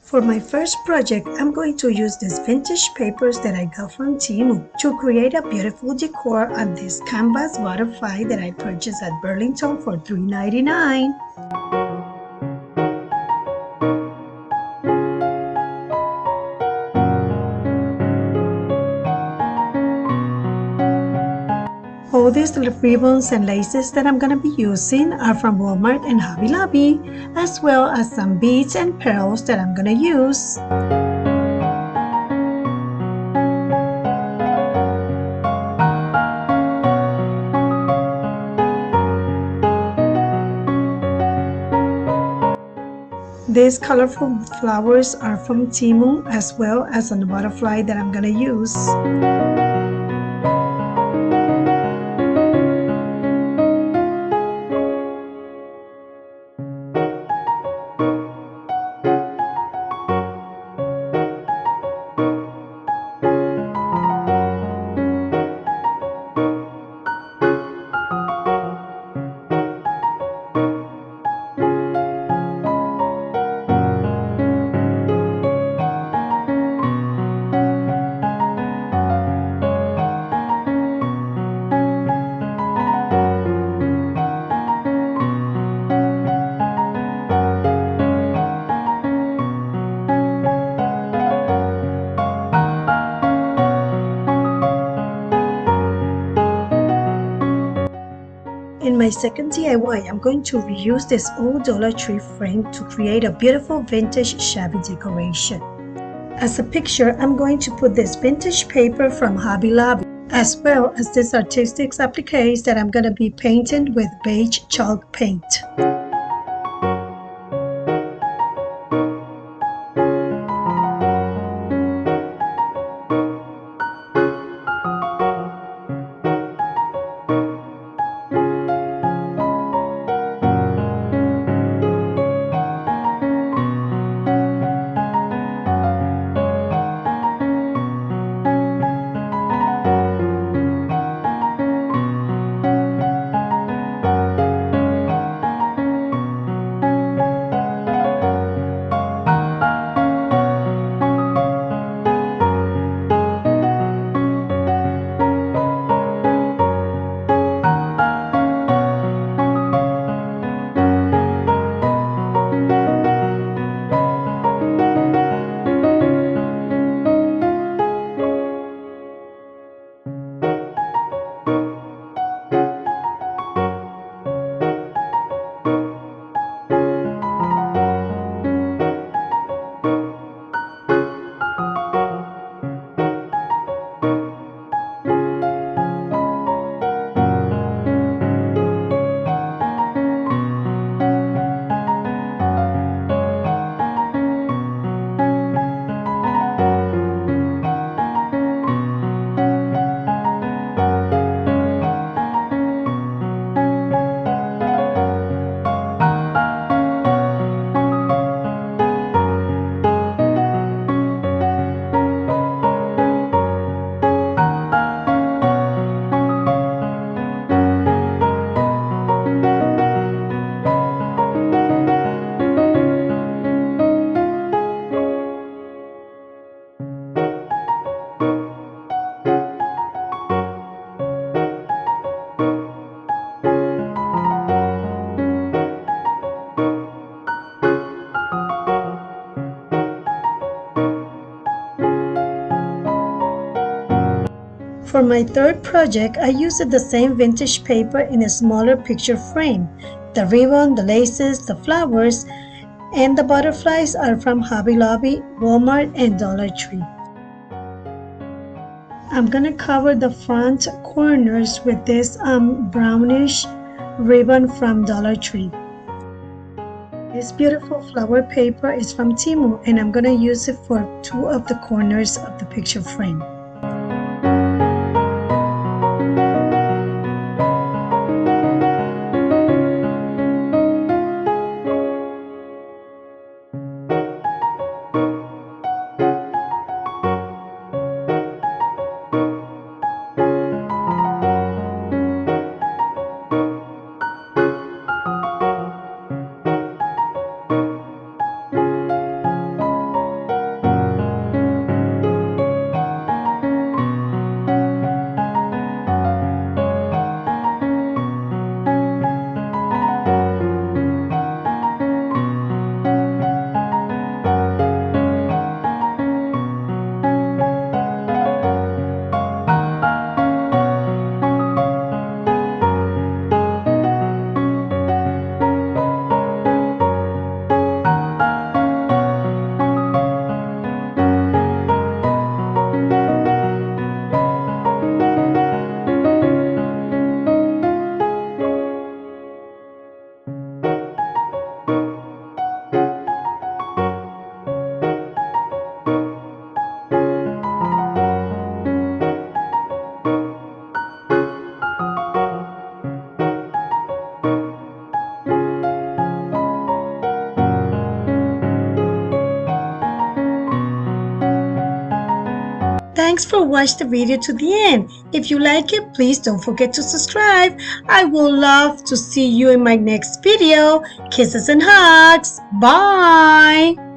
For my first project, I'm going to use these vintage papers that I got from Temu to create a beautiful decor on this canvas butterfly that I purchased at Burlington for $3.99. All these little ribbons and laces that I'm going to be using are from Walmart and Hobby Lobby, as well as some beads and pearls that I'm going to use. These colorful flowers are from Temu, as well as a butterfly that I'm going to use. In my second DIY, I'm going to reuse this old Dollar Tree frame to create a beautiful vintage shabby decoration. As a picture, I'm going to put this vintage paper from Hobby Lobby, as well as this artistic appliques that I'm going to be painting with beige chalk paint. For my third project, I used the same vintage paper in a smaller picture frame. The ribbon, the laces, the flowers, and the butterflies are from Hobby Lobby, Walmart, and Dollar Tree. I'm gonna cover the front corners with this brownish ribbon from Dollar Tree. This beautiful flower paper is from Temu, and I'm gonna use it for 2 of the corners of the picture frame. Thanks for watching the video to the end. If you like it, please don't forget to subscribe. I would love to see you in my next video. Kisses and hugs. Bye.